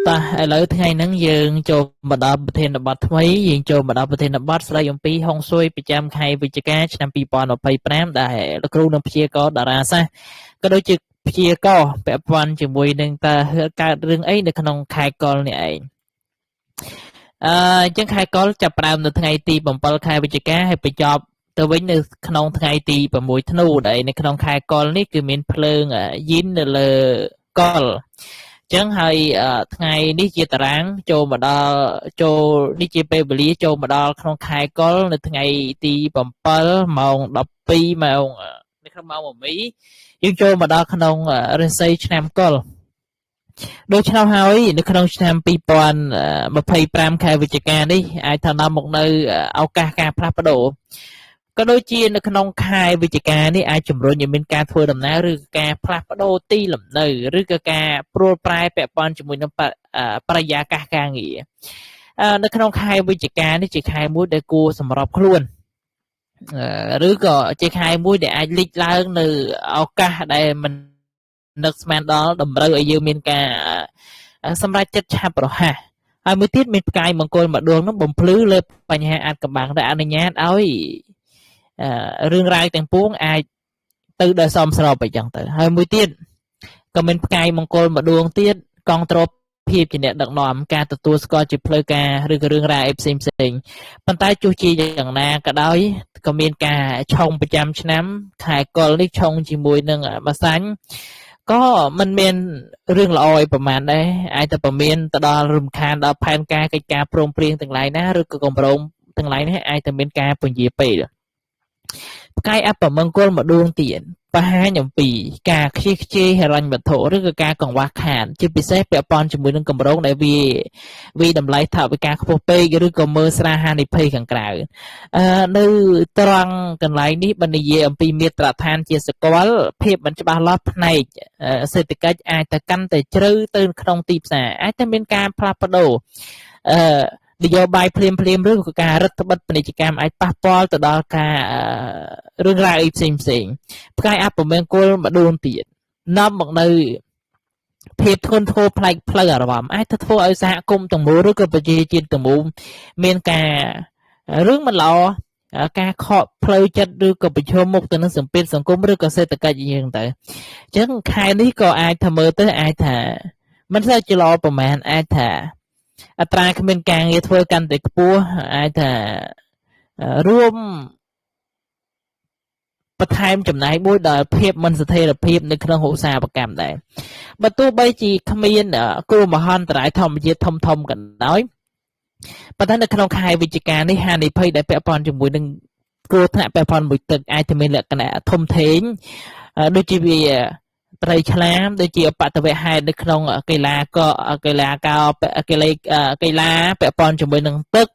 តោះឥឡូវថ្ងៃហ្នឹងយើងចូលមកដល់ប្រធានបទថ្មីយើងចូលមកដល់ប្រធានបទស្ដីអំពីហុងស៊ុយប្រចាំខែវិច្ឆិកាឆ្នាំ2025ដែលលោកគ្រូនឹងព្យាករណ៍តារាសាស្ត្រក៏ដូចជាព្យាករណ៍ពាក់ព័ន្ធជាមួយនឹងតើកើតរឿងអីនៅក្នុងខែកុរនេះឯងអញ្ចឹងខែកុរចាប់ផ្ដើមនៅថ្ងៃទី7ខែវិច្ឆិកាហើយបញ្ចប់ទៅវិញនៅក្នុងថ្ងៃទី6ធ្នូដែលនៅក្នុងខែកុរនេះគឺមានភ្លើងយីននៅលើកុរចឹងហើយថ្ងៃនេះជាតារាងចូលមកដល់ចូលនេះជាពេលវេលាចូលមកដល់ក្នុងខែកុរនៅថ្ងៃទី7ម៉ោង12ម៉ោងនៅក្នុងម៉ោង1មីយើងចូលមកដល់ក្នុងរាសីឆ្នាំកុរដូច្នោះហើយនៅក្នុងឆ្នាំ2025ខែវិច្ឆិកានេះអាចថានាំមកនៅឱកាសការផ្លាស់ប្ដូរក៏ដូចជានៅក្នុងខែវិច្ឆិកានេះអាចជំរុញឲ្យមានការធ្វើដំណើរឬការផ្លាស់ប្ដូរទីលំនៅឬក៏ការព្រួលប្រែពាក់ព័ន្ធជាមួយនឹងបរិយាកាសការងារនៅក្នុងខែវិច្ឆិកានេះជាខែមួយដែលគួរសម្របខ្លួនឬក៏ជាខែមួយដែលអាចលេចឡើងនៅឱកាសដែលមិននឹកស្មានដល់តម្រូវឲ្យយើងមានការសម្រេចចិត្តឆាប់រហ័សហើយមួយទៀតមានផ្កាយមង្គលម្ដងនោះបំភ្លឺលើបញ្ហាអាចកំបាំងដែលអនុញ្ញាតឲ្យរឿងរ៉ាវទាំងពួងអាចទៅដោយសមស្របអញ្ចឹងទៅហើយមួយទៀតក៏មានផ្កាយមង្គលម្ដងទៀតកងទ្រព្យភាពជាអ្នកដឹកនាំការទទួលស្គាល់ជាផ្លូវការឬក៏រឿងរ៉ាវផ្សេងប៉ុន្តែទោះជាយ៉ាងណាក៏ដោយក៏មានការឆុងប្រចាំឆ្នាំខែកុរនេះឆុងជាមួយនឹងម្សាញ់ក៏មិនមានរឿងល្អអីប្រហែលដែរអាចតែប្រមានទៅដល់រំខានដល់ផែនការកិច្ចការព្រមព្រៀងទាំងឡាយណាឬក៏គម្រោងទាំងឡាយនេះអាចតែមានការពន្យាពេលផ្កាយអបមង្គលម្ដងទៀតបង្ហាញអំពីការខ្ជិះខ្ជាយហិរញ្ញវត្ថុឬក៏ការកង្វះខាតជាពិសេសពាក់ព័ន្ធជាមួយនឹងគម្រោងដែលវាតម្លៃថវិកាខ្ពស់ពេកឬក៏មើលស្រាលហានិភ័យខាងក្រៅនៅត្រង់កន្លែងនេះបើនិយាយអំពីមាត្រដ្ឋានជាសកលភាពមិនច្បាស់លាស់ផ្នែកសេដ្ឋកិច្ចអាចទៅកាន់តែជ្រៅទៅក្នុងទីផ្សារអាចតែមានការផ្លាស់ប្ដូរនយោបាយភ្លាមឬក៏ការរដ្ឋបិទពាណិជ្ជកម្មអាចប៉ះពាល់ទៅដល់ការរឿងរ៉ាវអីផ្សេងផ្កាយអពមង្គលម្ដងទៀតនាំមកនៅភាពធ្ងន់ធ្ងរផ្នែកផ្លូវអារម្មណ៍អាចទៅធ្វើឲ្យសហគមន៍ទាំងមូលឬក៏ប្រជាជាតិទាំងមូលមានការរឿងមិនល្អការខកផ្លូវចិត្តឬក៏ប្រឈមមុខទៅនឹងសម្ពាធសង្គមឬក៏សេដ្ឋកិច្ចអញ្ចឹងទៅអញ្ចឹងខែនេះក៏អាចថាមើលទៅអាចថាមិនសូវជាល្អប្រហែលអាចថាអត្រាគ្មានការងារធ្វើកាន់តែខ្ពស់អាចថារួមបន្ថែមចំណាយមួយដល់ភាពមិនស្ថិរភាពនៅក្នុងឧស្សាហកម្មដែរបើទោះបីជាគ្មានគ្រោះមហន្តរាយធម្មជាតិធំក៏ដោយប៉ុន្តែនៅក្នុងខែវិច្ឆិកានេះហានិភ័យដែលពាក់ព័ន្ធជាមួយនឹងគ្រោះថ្នាក់ពាក់ព័ន្ធមួយទឹកអាចจะមានលក្ខណៈធំធេងដូចជាវាត្រីឆ្លាមដូចជាបតវហេតុនៅក្នុងកីឡាពាក់ព័ន្ធជាមួយនឹងទឹក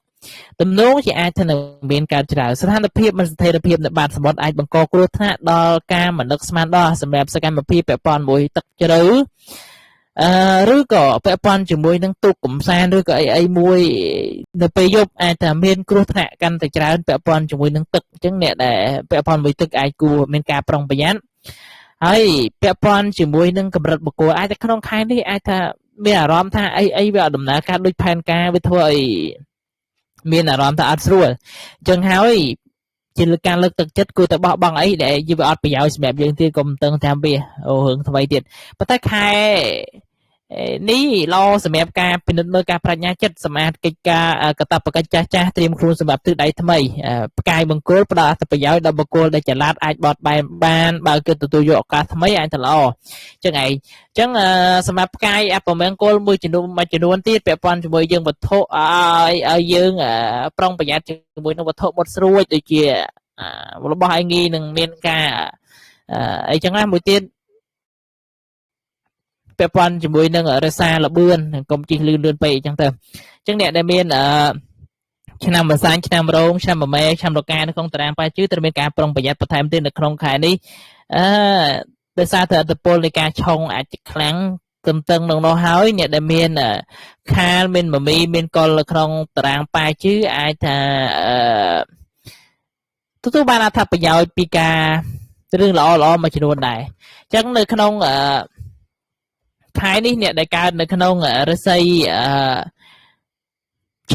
ទំនងជាអាចថានឹងមានការច្រើនស្ថានភាពមិនស្ថិរភាពនៅបាតសមុទ្រអាចបង្កគ្រោះថ្នាក់ដល់ការមិននឹកស្មានដល់សម្រាប់សកម្មភាពពាក់ព័ន្ធមួយទឹកជ្រៅឬក៏ពាក់ព័ន្ធជាមួយនឹងទូកកំសាន្តឬក៏អីមួយនៅពេលយប់អាចថាមានគ្រោះថ្នាក់កាន់តែច្រើនពាក់ព័ន្ធជាមួយនឹងទឹកអញ្ចឹងអ្នកដែលពាក់ព័ន្ធមួយទឹកអាចគួរមានការប្រុងប្រយ័ត្នហើយពាក់ព័ន្ធជាមួយនឹងកម្រិតបុគ្គលអាចតែក្នុងខែនេះអាចថាមានអារម្មណ៍ថាអីវាដំណើរការដូចផែនការវាធ្វើឲ្យមានអារម្មណ៍ថាអត់ស្រួលអញ្ចឹងហើយជាការលើកទឹកចិត្តគួរតែបោះបង់អីដែលវាអត់ប្រយោជន៍សម្រាប់យើងទៀតកុំតឹងតាមវារឿងថ្មីទៀតប៉ុន្តែខែនេះល្អសម្រាប់ការពិនិត្យមើលការបញ្ញាចិត្តសម្អាតកិច្ចការកតបកិច្ចចាស់ត្រៀមខ្លួនសម្រាប់ទិសដៅថ្មីផ្កាយមង្គលផ្ដល់អត្ថប្រយោជន៍ដល់បុគ្គលដែលចល័តអាចបត់បែនបានបើគឺទទួលយកឱកាសថ្មីអាចទៅល្អចឹងឯងចឹងសម្រាប់ផ្កាយអពមង្គលមួយចំនួនទៀតពាក់ព័ន្ធជាមួយយើងវត្ថុឲ្យយើងប្រុងប្រយ័ត្នជាមួយនឹងវត្ថុមុតស្រួចដូចជារបស់ឯងងាយនឹងមានការអីចឹងណាមួយទៀតពាក់ព័ន្ធជាមួយនឹងរសាលបឿនកុំជិះលឿនពេកអញ្ចឹងទៅអញ្ចឹងអ្នកដែលមានឆ្នាំម្សាញ់ឆ្នាំរោងឆ្នាំមមែឆ្នាំរកានៅក្នុងតារាងប៉ាជឺត្រូវមានការប្រុងប្រយ័ត្នបន្ថែមទៀតនៅក្នុងខែនេះដោយសារតែឥទ្ធិពលនៃការឆុងអាចខ្លាំងទន្ទឹងនឹងនោះហើយអ្នកដែលមានខាលមានមមីមានកុលនៅក្នុងតារាងប៉ាជឺអាចថាទទួលបានអត្ថប្រយោជន៍ពីការរឿងល្អមួយចំនួនដែរអញ្ចឹងនៅក្នុង ខែនេះអ្នកដែលកើតនៅក្នុងរាសី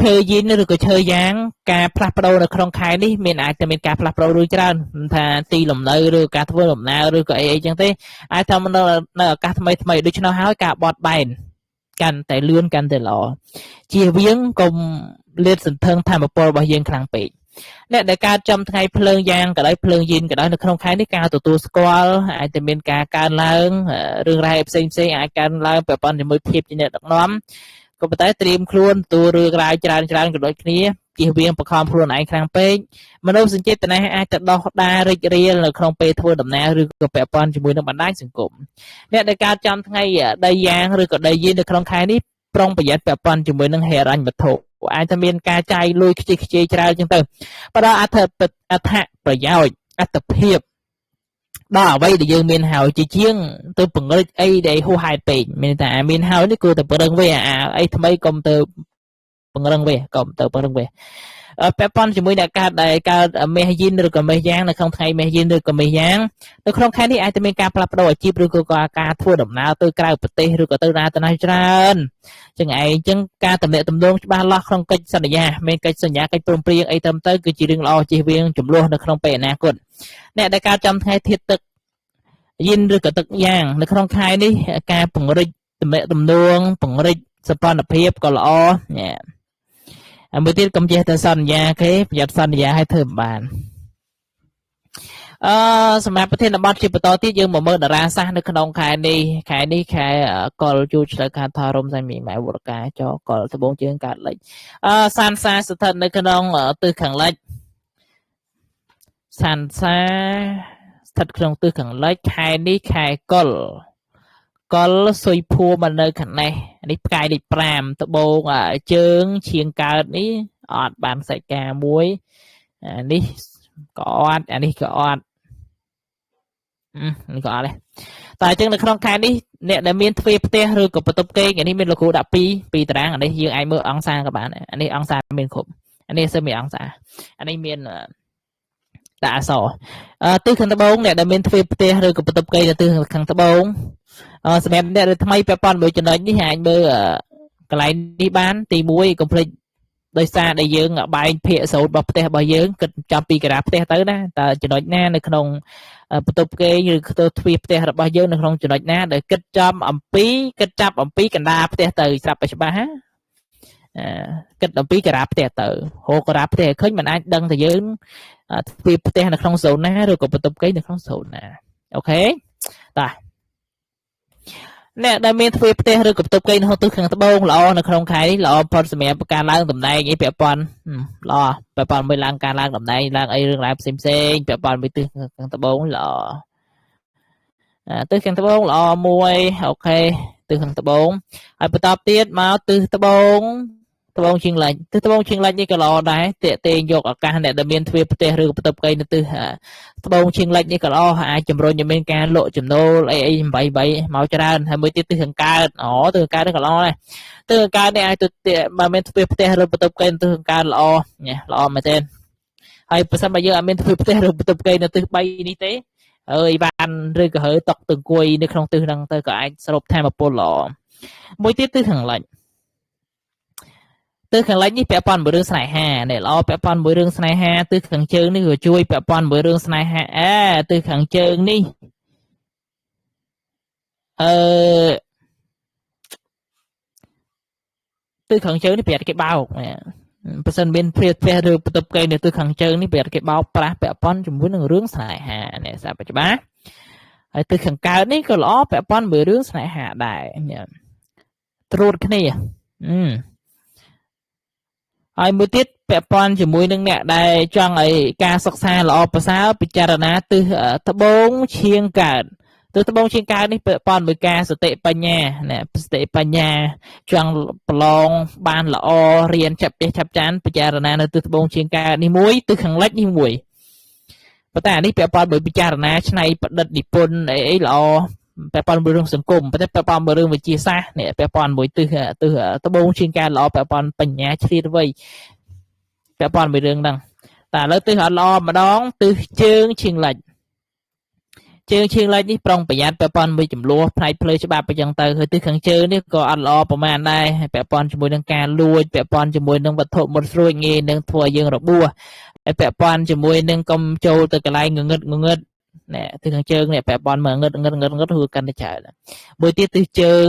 ឈើយីនឬក៏ឈើយ៉ាងការផ្លាស់ប្ដូរនៅក្នុងខែនេះអាចតែមានការផ្លាស់ប្ដូររួចច្រើនថាទីលំនៅឬការធ្វើដំណើរឬក៏អីចឹងទេអាចថានៅឱកាសថ្មីដូច្នោះហើយការបត់បែនកាន់តែលឿនកាន់តែល្អជៀសវាងកុំលាតសន្ធឹងធម៌ពលរបស់យើងខ្លាំងពេកអ្នកដែលកើតចំថ្ងៃភ្លើងយ៉ាងក៏ដោយភ្លើងយីនក៏ដោយនៅក្នុងខែនេះការទទួលស្គាល់អាចតែមានការកើនឡើងរឿងរ៉ាវផ្សេងអាចកើនឡើងពាក់ព័ន្ធជាមួយភាពជាអ្នកដឹកនាំក៏ប៉ុន្តែត្រៀមខ្លួនទទួលរឿងរ៉ាវច្រើនក៏ដូចគ្នាជៀសវាងបង្ខំខ្លួនឯងខ្លាំងពេកមនុស្សសញ្ចេតនាអាចទៅដោះដារីករាលនៅក្នុងពេលធ្វើដំណើរឬក៏ពាក់ព័ន្ធជាមួយនឹងបណ្ដាញសង្គមអ្នកដែលកើតចំថ្ងៃដីយ៉ាងឬក៏ដីយីននៅក្នុងខែនេះប្រុងប្រយ័ត្នពាក់ព័ន្ធជាមួយនឹងហិរញ្ញវត្ថុអាចจะមានការចាយលុយខ្ជិះខ្ជាយច្រើនចឹងទៅបើដល់អត្ថប្រយោជន៍អត្ថភាពដល់អ្វីដែលយើងមានហើយជាងទៅពង្រឹងអីដែលហួសហេតុពេកមានតែមានហើយនេះគួរតែពង្រឹងវាអីថ្មីកុំទៅពង្រឹងវាពាក់ព័ន្ធជាមួយអ្នកកើតមេះយីនឬក៏មេះយ៉ាងនៅក្នុងថ្ងៃមេះយីនឬក៏មេះយ៉ាងនៅក្នុងខែនេះអាចจะមានការផ្លាស់ប្ដូរអាជីពឬក៏ការធ្វើដំណើរទៅក្រៅប្រទេសឬក៏ទៅណាច្រើនចឹងឯងចឹងការតំណែងតំណងច្បាស់លាស់ក្នុងកិច្ចសន្យាមានកិច្ចសន្យាកិច្ចព្រមព្រៀងអីត្រឹមត្រូវគឺជារឿងល្អជិះវាងចំនួននៅក្នុងពេលអនាគតអ្នកដែលកើតចំថ្ងៃធាតុទឹកយីនឬក៏ទឹកយ៉ាងនៅក្នុងខែនេះការពង្រីកតំណែងតំណងពង្រីកសម្ព័ន្ធភាពក៏ល្អមួយទៀតកុំចេះតែសន្យាគេប្រយ័ត្នសន្យាឲ្យធ្វើមិនបានសម្រាប់ប្រធានបទជាបន្តទៀតយើងមកមើលតារាសាស្ត្រនៅក្នុងខែនេះខែកុលជួឆ្លៅខាថារមសៃមីម៉ែវរកាចកុលត្បូងជើងកើតលិចសានសាស្ថិតនៅក្នុងទិសខាងលិចសានសាស្ថិតក្នុងទិសខាងលិចខែនេះខែកុលសុយភួរមកនៅខាងនេះនេះផ្កាយលេខ5ត្បូងជើងឈៀងកើតនេះអត់បានសាច់ការមួយនេះក៏អត់នេះក៏អត់នេះក៏អត់ដែរតែអញ្ចឹងនៅក្នុងខែនេះអ្នកដែលមានទ្វេផ្ទះឬក៏បន្ទប់គេងនេះមានលោកគ្រូដាក់2តារាងនេះយើងអាចមើលអង្សាក៏បាននេះអង្សាមានគ្រប់នេះសើមានអង្សានេះមានដាក់អក្សរទិសខាងត្បូងអ្នកដែលមានទ្វេផ្ទះឬក៏បន្ទប់គេងនៅទិសខាងត្បូងសម្រាប់អ្នកថ្មីពាក់ព័ន្ធមួយចំណុចនេះអាចមើលកន្លែងនេះបានទី1កុំភ្លេចដោយសារដែលយើងបែងភាគសូត្ររបស់ផ្ទះរបស់យើងគិតចាប់ពីការ៉ាផ្ទះទៅណាតើចំណុចណានៅក្នុងបន្ទប់គេងឬទៅទ្វារផ្ទះរបស់យើងនៅក្នុងចំណុចណាដែលគិតចាប់អំពីកណ្ដាលផ្ទះទៅស្រាប់តែច្បាស់គិតអំពីការ៉ាផ្ទះទៅហូរការ៉ាផ្ទះឃើញមិនអាចដឹងថាយើងទ្វារផ្ទះនៅក្នុងសូនណាឬក៏បន្ទប់គេងនៅក្នុងសូនណាអូខេតោះអ្នកដែលមានទ្វេផ្ទះឬក៏បន្ទប់គេងនៅទិសខាងត្បូងល្អនៅក្នុងខែនេះល្អផុតសម្រាប់ការឡើងតំណែងអីពាក់ព័ន្ធល្អពាក់ព័ន្ធមួយឡើងការឡើងតំណែងឡើងអីរឿងរ៉ាវផ្សេងពាក់ព័ន្ធមួយទិសខាងត្បូងល្អទិសខាងត្បូងល្អមួយអូខេទិសខាងត្បូងហើយបន្តទៀតមកទិសត្បូងជាងលិចទិសត្បូងជាងលិចនេះក៏ល្អដែរតេតេយកឱកាសអ្នកដែលមានទ្វេផ្ទះឬក៏បន្ទប់គេងនៅទិសត្បូងជាងលិចនេះក៏ល្អអាចជំរុញឲ្យមានការលក់ចំណូលអីមកច្រើនហើយមួយទៀតទិសខាងកើតទិសខាងកើតនេះក៏ល្អដែរទិសខាងកើតនេះអាចទៅបើមានទ្វេផ្ទះឬបន្ទប់គេងទិសខាងកើតល្អមែនទេហើយបើសិនបើយើងអត់មានទ្វេផ្ទះឬបន្ទប់គេងនៅទិស3នេះទេអើយបានឬក៏ហើតុកទៅអង្គុយនៅក្នុងទិសហ្នឹងទៅក៏អាចសរុបធម៌ពលល្អមួយទៀតទិសខាងលិចទិសខាងលិចនេះពាក់ព័ន្ធមួយរឿងស្នេហានេះល្អពាក់ព័ន្ធមួយរឿងស្នេហាទិសខាងជើងនេះក៏ជួយពាក់ព័ន្ធមួយរឿងស្នេហាទិសខាងជើងនេះទិសខាងជើងនេះប្រយ័ត្នគេបោកបើសិនមានព្រាផ្ទះឬបន្ទប់គេងនៅទិសខាងជើងនេះប្រយ័ត្នគេបោកប្រាស់ពាក់ព័ន្ធជាមួយនឹងរឿងស្នេហានេះសាប់ច្បាស់ហើយទិសខាងកើតនេះក៏ល្អពាក់ព័ន្ធមួយរឿងស្នេហាដែរត្រួតគ្នាហើយមួយទៀតពាក់ព័ន្ធជាមួយនឹងអ្នកដែលចង់ឲ្យការសិក្សាល្អប្រសើរពិចារណាទិសត្បូងឈៀងកើតទិសត្បូងឈៀងកើតនេះពាក់ព័ន្ធមួយការសតិបញ្ញាសតិបញ្ញាចង់ប្រឡងបានល្អរៀនចាប់ផ្ទះចាប់ចានពិចារណានៅទិសត្បូងឈៀងកើតនេះមួយទិសខាងលិចនេះមួយប៉ុន្តែអានេះពាក់ព័ន្ធមួយពិចារណាច្នៃប្រឌិតនិពន្ធអីល្អពាក់ព័ន្ធមួយរឿងសង្គមប៉ុន្តែពាក់ព័ន្ធមួយរឿងវិទ្យាសាស្ត្រនេះពាក់ព័ន្ធមួយទិសត្បូងជាងការល្អពាក់ព័ន្ធបញ្ញាឆ្លៀតវៃពាក់ព័ន្ធមួយរឿងហ្នឹងតែឥឡូវទិសអត់ល្អម្ដងទិសជើងជាងលិច ជើងឈៀងលេខនេះប្រុងប្រយ័ត្នពាក់ព័ន្ធមួយចំនួនផ្នែកផ្លូវច្បាប់អញ្ចឹងទៅហើយទិសខាងជើងនេះក៏អត់ល្អប្រហែលដែរហើយពាក់ព័ន្ធជាមួយនឹងការលួចពាក់ព័ន្ធជាមួយនឹងវត្ថុមុតស្រួចងាយនឹងធ្វើឲ្យយើងរបួសហើយពាក់ព័ន្ធជាមួយនឹងកុំចូលទៅកន្លែងងងឹតណែទិសខាងជើងនេះពាក់ព័ន្ធមកងឹតហួរកាន់តែច្រើនមួយទៀតទិសជើង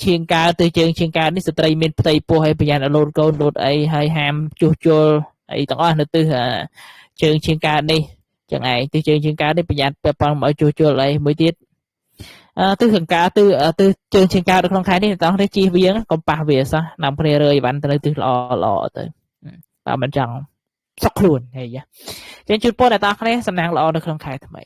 ឈៀងកើទិសជើងឈៀងកើនេះស្ត្រីមានផ្ទៃពោះហើយប្រយ័ត្នលោតកូនលោតអីហើយហាមជួសជុលអីទាំងអស់នៅទិសជើងឈៀងកើនេះចឹងឯងទិសជើងឈៀងកើនេះប្រយ័ត្នពាក់ព័ន្ធមកឲ្យជួសជុលអីមួយទៀតទិសខាងកើតទិសជើងឈៀងកើតនៅក្នុងខែនេះតោះនេះជៀសវាងកុំប៉ះវាសោះនាំគ្នារើអីវ៉ាន់ទៅទិសល្អទៅបើមិនចង់សុខខ្លួនហីចឹងជូនពរដល់អ្នកទាំងគ្នាសំណាងល្អនៅក្នុងខែថ្មី